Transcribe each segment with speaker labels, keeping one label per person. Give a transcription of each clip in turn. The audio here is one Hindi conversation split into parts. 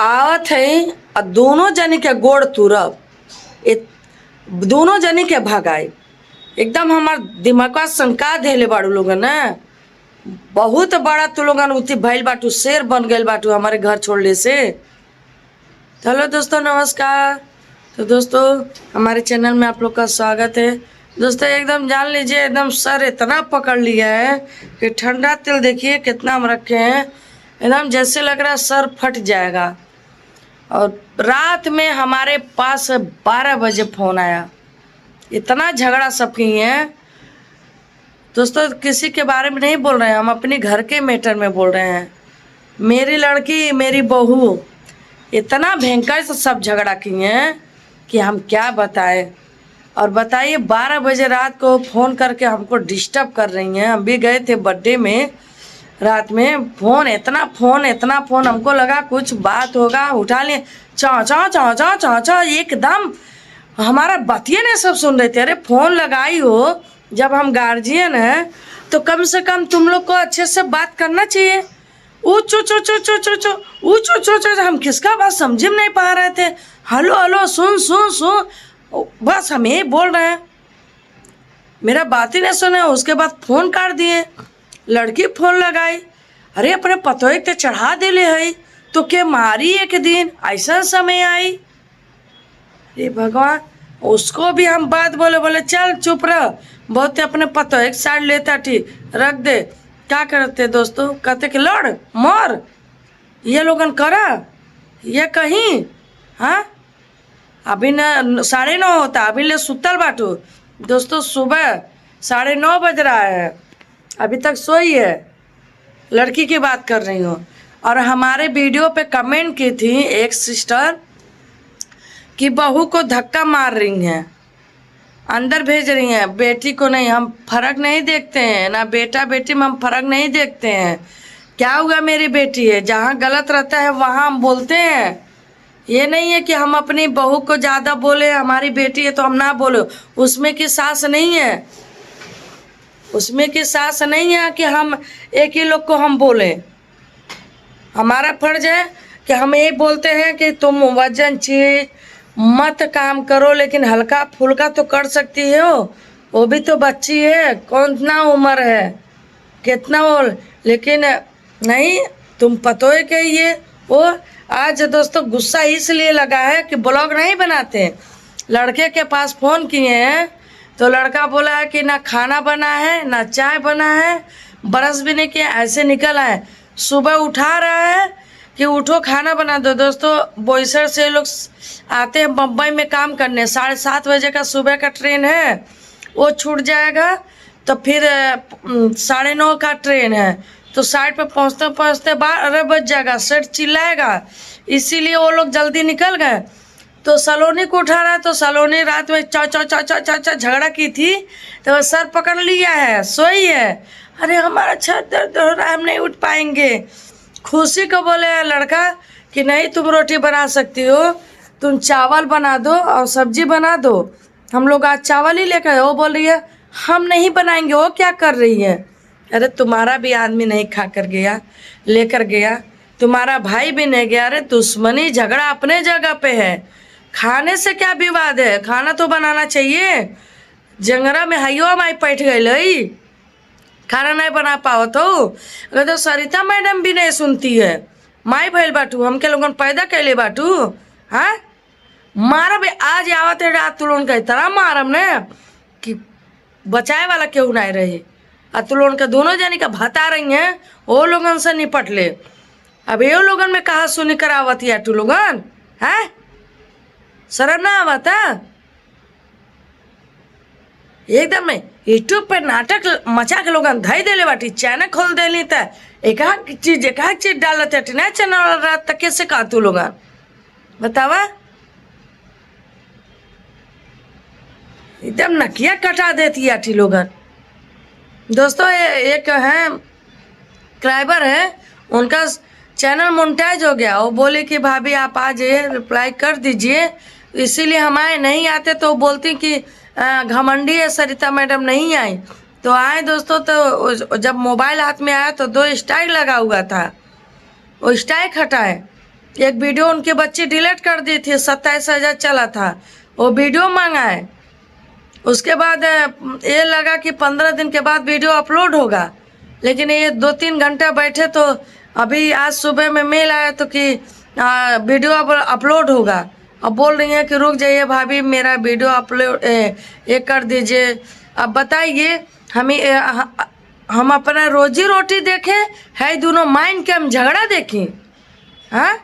Speaker 1: आवत है और दोनों जनी के गोड़ तुरब, दोनों जनी के भगाई। एकदम हमार दिमागवा शंका देले बाड़ू लोगन ना, बहुत बड़ा तू लोगन उति भइल बाटू, शेर बन गइल बाटू हमारे घर छोड़ने से। हेलो दोस्तों, नमस्कार। तो दोस्तों हमारे चैनल में आप लोग का स्वागत है। दोस्तों एकदम जान लीजिए, एकदम सर इतना पकड़ लिया है कि ठंडा तेल देखिए कितना हम रखे हैं, एकदम जैसे लग रहा है सर फट जाएगा। और रात में हमारे पास 12 बजे फ़ोन आया, इतना झगड़ा सब की है। दोस्तों किसी के बारे में नहीं बोल रहे हैं, हम अपने घर के मैटर में बोल रहे हैं। मेरी लड़की, मेरी बहू इतना भयंकर से सब झगड़ा किए हैं कि हम क्या बताएं। और बताइए 12 बजे रात को फ़ोन करके हमको डिस्टर्ब कर रही हैं। हम भी गए थे बर्थडे में, रात में इतना फ़ोन हमको लगा कुछ बात होगा, उठा लिए। चाँ चाँ चाँ चाँ चाँ चाँ एकदम हमारा बतिया ने सब सुन रहे थे। अरे फ़ोन लगाई हो, जब हम गार्जियन हैं तो कम से कम तुम लोग को अच्छे से बात करना चाहिए। हम किसका बात समझ में नहीं पा रहे थे। हेलो हेलो, सुन सुन सुन, बस हम यही बोल रहे हैं। मेरा बात ही नहीं सुने, उसके बाद फ़ोन काट दिए। लड़की फ़ोन लगाई, अरे अपने पतोही ते चढ़ा दिले है तो के मारी एक दिन ऐसा समय आई। अरे भगवान, उसको भी हम बात बोले चल चुप रह, बहुत अपने पतोही एक साइड लेता ठीक रख दे। क्या करते दोस्तों, कहते कि लड़ मर, ये लोगन करा ये कहीं। हाँ अभी न 9:30 होता, अभी ले सुतल बाटू। दोस्तों सुबह 9:30 बज रहा है, अभी तक सोई है। लड़की की बात कर रही हूँ। और हमारे वीडियो पे कमेंट की थी एक सिस्टर कि बहू को धक्का मार रही हैं, अंदर भेज रही हैं, बेटी को नहीं। हम फर्क नहीं देखते हैं ना, बेटा बेटी में हम फर्क नहीं देखते हैं। क्या हुआ, मेरी बेटी है, जहाँ गलत रहता है वहाँ हम बोलते हैं। ये नहीं है कि हम अपनी बहू को ज़्यादा बोले, हमारी बेटी है तो हम ना बोलो। उसमें की सास नहीं है, उसमें की सास नहीं है कि हम एक ही लोग को हम बोले। हमारा फर्ज है कि हम यही बोलते हैं कि तुम वजन चीज मत काम करो, लेकिन हल्का फुल्का तो कर सकती हो। वो भी तो बच्ची है, कौन ना उम्र है, कितना वो, लेकिन नहीं, तुम पतोए के ये वो। आज दोस्तों गुस्सा इसलिए लगा है कि ब्लॉग नहीं बनाते। लड़के के पास फ़ोन किए हैं तो लड़का बोला है कि ना खाना बना है ना चाय बना है, ब्रश भी नहीं किया, ऐसे निकल आए। सुबह उठा रहा है कि उठो खाना बना दो। दोस्तों बोईसर से लोग आते हैं बम्बई में काम करने, 7:30 बजे का सुबह का ट्रेन है, वो छूट जाएगा तो फिर 9:30 का ट्रेन है, तो साइड पे पहुँचते पहुँचते 12 बज जाएगा, सेट चिल्लाएगा। इसीलिए वो लोग जल्दी निकल गए। तो सलोनी को उठा रहा है, तो सलोनी रात में चा चा चा चा चा चा झगड़ा की थी, तो सर पकड़ लिया है, सोई है। अरे हमारा छत दर्द हो रहा है, हम नहीं उठ पाएंगे। खुशी को बोले लड़का कि नहीं, तुम रोटी बना सकती हो, तुम चावल बना दो और सब्जी बना दो, हम लोग आज चावल ही लेकर। वो बोल रही है हम नहीं बनाएंगे। वो क्या कर रही है, अरे तुम्हारा भी आदमी नहीं खा कर गया, लेकर गया, तुम्हारा भाई भी नहीं गया। अरे दुश्मनी झगड़ा अपने जगह पे है, खाने से क्या विवाद है, खाना तो बनाना चाहिए। जंगरा में हइयो माई बैठ गई, खाना नहीं बना पाओ तो। अगर तो सरिता मैडम भी नहीं सुनती है, माई भैल बाटू, हमके लोगन पैदा कैले बाटू। हाँ मारब आज आवत है रात, तुलोन का इतना मारब ने कि बचाए वाला क्यों नहीं रहे। और तुलोन का दोनों जानी का भता रही हैं, वो लोगन से निपट ले। अब ये लोगन में कहा सुनी करावत या तू लोगन है, शर्म ना आवता। एकदम नहीं, यूट्यूब पर नाटक मचा के लोगन धई देले बाटी, चैनल खोल देली त एक चीज डालत है ना चैनल रात तक। कैसे कहा तू लोगन बतावा, एकदम नकिया कटा देती आठी लोगन। दोस्तों एक है क्राइबर है, उनका चैनल मोनेटाइज हो गया। वो बोले कि भाभी आप आ जाइए, रिप्लाई कर दीजिए, इसीलिए हम आए। नहीं आते तो बोलती कि घमंडी है सरिता मैडम, नहीं आई। तो आए दोस्तों, तो जब मोबाइल हाथ में आया तो 2 स्ट्राइक लगा हुआ था, वो स्ट्राइक हटाए। एक वीडियो उनके बच्चे डिलीट कर दी थी, 27,000 चला था, वो वीडियो मंगाए। उसके बाद ये लगा कि 15 दिन के बाद वीडियो अपलोड होगा, लेकिन ये 2-3 घंटा बैठे तो अभी आज सुबह में मेल आया तो कि वीडियो अब अपलोड होगा। अब बोल रही हैं कि रुक जाइए भाभी, मेरा वीडियो अपलोड ये कर दीजिए। अब बताइए हम अपना रोजी रोटी देखें है, दोनों माइंड के हम झगड़ा देखें? हाँ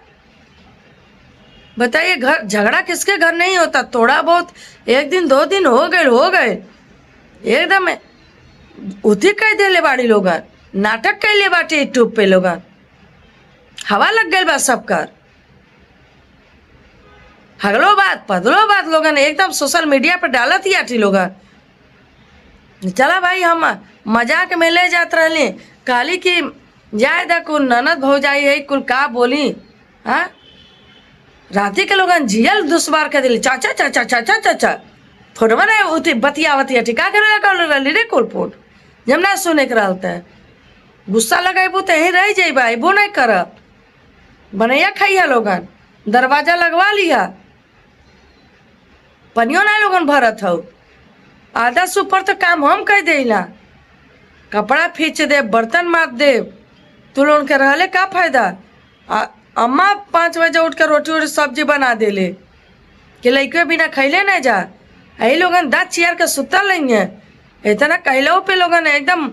Speaker 1: बताइए, घर झगड़ा किसके घर नहीं होता? थोड़ा बहुत 1 दिन 2 दिन हो गए एकदम उठी कह देले बाड़ी लोग, नाटक कैले बाटे यूट्यूब पे लोग, हवा लग गई बा सबकर। हगलो बात पदलो बात लोगन एकदम सोशल मीडिया पर डालत ही आठी लोग। चला भाई, हम मजाक में ले जात रहली, कहली कि जाए दा कुल ननद भौजाई है कुल का बोली। हाँ राती के लोगन जियल दुश्वार कर दिली, चाचा चाचा चाचा चाचा फोटवा नहीं उठी बतिया टिका कर रही रे कुल फोन जब ना सुने के रहता है। गुस्सा लगाबू तो यहीं रह जाइबा, अबो नहीं करब। बनैया खाइया लोगन, दरवाजा लगवा लिया, पनियो ना लोगन भरत हो। आधा से ऊपर तो काम हम कह देला, कपड़ा खींच दे, बर्तन मार दे, तू लोगन के रहले का फायदा? अम्मा 5 बजे उठ कर रोटी वोटी सब्जी बना देले कि लइके बिना खैले नहीं जा। यही लोगन दाँत चियार के सुतल नहीं है, इतना कहलो पे लोगन एकदम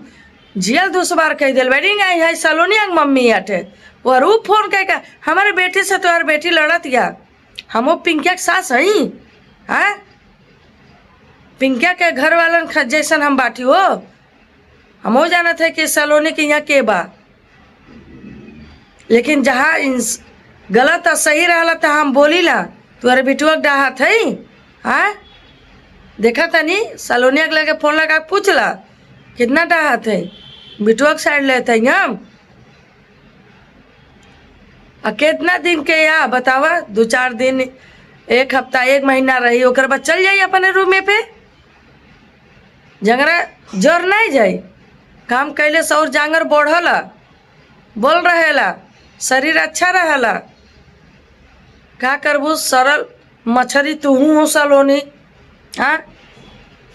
Speaker 1: जियल दुश्वार कह दिल। बैठी आई है सलोनी अंग मम्मी आटे और वो फोन कह के हमारे बेटी से तो बेटी लड़त या हम पिंकिया के सास हई। हाँ पिंकिया के घर वालन जैसन हम बाटी हो, हम जाना थे कि सलोनी के यहाँ के बा, लेकिन जहाँ गलत और सही रहला तो हम बोली ला तुम्हारे बिटुआ डाहा थी। हाँ देखा था नहीं, सलोनिया के लगे फोन लगा पूछला कितना डाहा थे, बिटुआ के साइड लेते हम। कितना दिन के या बतावा, 2-4 दिन, 1 हफ्ता 1 महीना रही, ओकर बाद चल जाई अपने रूम पे। जंगरा जोर नहीं जाई, काम कैले से और जांगर बढ़ला, बोल रहेला, शरीर अच्छा रहला। का करबू, सरल मछरी तुहू हो सलोनी। हाँ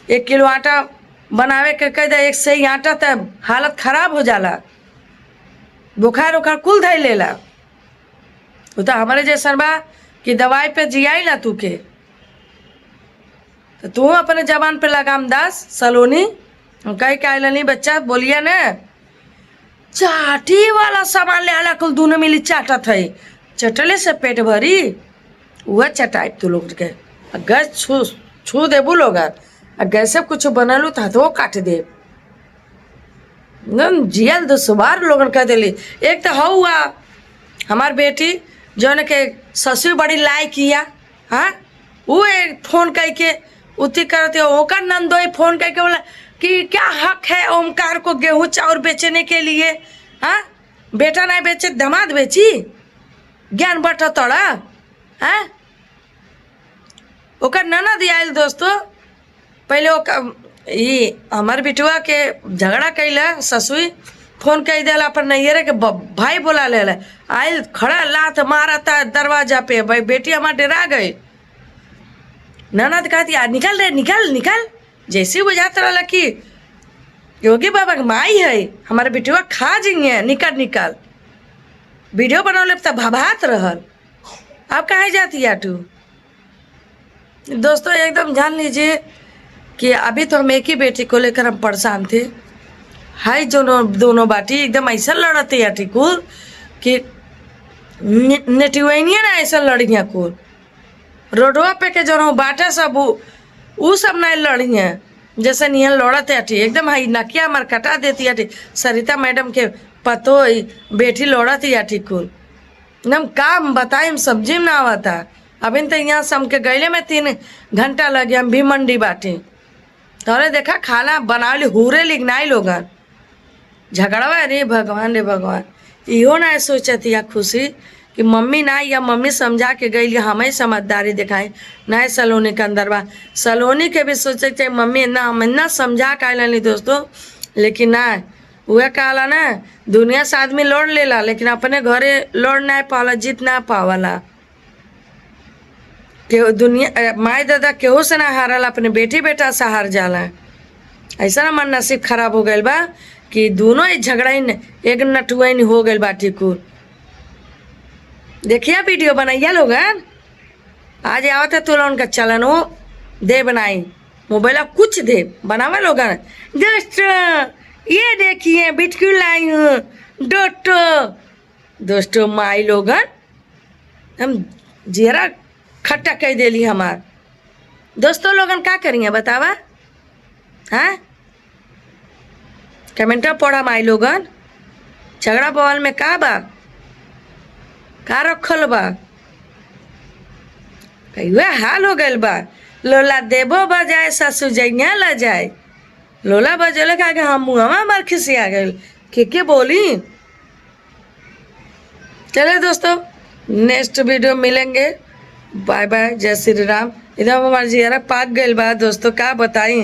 Speaker 1: 1 किलो आटा बनावे के कह दे, 1 सही आटा तब हालत खराब हो जाला, बुखार उखार कुल धै लेला। वो तो हमारे जैसा बा कि दवाई पे जियाई ला तू के, तो तू अपने जबान पे लगाम दास सलोनी। कहीं का नहीं बच्चा बोलिए न, चाटी वाला सामान ले आला कुल दोनों मिली चाटत है, चटले से पेट भरी वह चटाई तू लोग के। गैस छू देबू लोग, गैस से कुछ बनलू तो हाथों काट दे, जियल दुश्वार लोगन कह दिली। एक तो हुआ हमार बेटी जौन के ससुर बड़ी लाइक किया। हाँ वो एक फोन कह के उती करते, ओकर नंदोई फोन कह के बोला कि क्या हक है ओमकार को गेहूं चाउर बेचने के लिए। हाँ बेटा नहीं बेचे दामाद बेची, ज्ञान बटा तोड़ा। हाँ ओकर ननद आयल दोस्तों, पहले ये हमार बिटुआ के झगड़ा कैला, ससुई फोन कह दिला अपन नैहरे के भाई बोला ले आयल, खड़ा लात मारता दरवाजा पे। भाई बेटी हमार डरा गई, ननद कहती निकल रे निकल निकल, जैसे बुझाता रहा कि योगी बाबा के माई है, हमारे बिटुआ खा जाएंगे, निकल निकल। वीडियो बनौले तो भभात रहल, अब कहाँ जाती आटू? दोस्तों एकदम जान लीजिए कि अभी तो हम एक ही बेटी को लेकर हम परेशान थे। हाई दोनों बाटी एकदम ऐसा लड़ते आटी कुल कि नेटिवनिया ना ऐसा लड़िया कुल, रोडवा पे के जो बाटे सब उ सब नहीं लड़िया जैसे नियन लड़ते आटी एकदम। हाई नकिया मर कटा देती आटी, सरिता मैडम के पतो बेटी लड़ती आटी कुल एकदम। काम बताए सब्जी में ना आवता, अभी तो यहाँ से हमके गैले में 3 घंटा लगे, हम भी मंडी बाटी तोरे देखा खाना बनावली हुरे लिखनाई लोगन झगड़वा। रे भगवान रे भगवान, इहो ना सोचती या खुशी कि मम्मी ना या मम्मी समझा के गई, हमें समझदारी दिखाई ना सलोनी के अंदर बा। सलोनी के भी सोचे चाहिए मम्मी ना हम ना समझा के आए दोस्तों, लेकिन ना वह कहला ना, दुनिया से आदमी लड़ लेला लेकिन अपने घरे लड़ ना पावला, जीत ना पावला। केहू दुनिया माई दादा केहू से ना हारला, अपने बेटी बेटा से हार जाला। ऐसा ना मन नसीब खराब हो गइल बा कि दोनों ही झगड़ा ही एक नटुआइन हो गइल बाटी कुल। देखिए वीडियो बनाइया लोगन, आज आवत है तो उनका चलन हो दे बनाई मोबाइल कुछ दे बनावा लोगन। दोस्तों ये देखिए बिटकुल लाई हूँ दोस्तों माई लोगन हम जेरा खट्टा कह देली हमार। दोस्तों लोगन का करिए बतावा, हाँ कमेंटा पढ़ा माई लोगन। झगड़ा बवाल में का बा, का रखल बा, कईवे हाल हो गइल बा। लोला देबो बजाए ससु जइया ला जाए, लोला बजले का हम मुहवा मार खिसिया गइल के बोली। चले दोस्तों नेक्स्ट वीडियो मिलेंगे, बाय बाय, जय श्री राम। इधर हमारे जियारा पाक गइल बा दोस्तों, का बताई।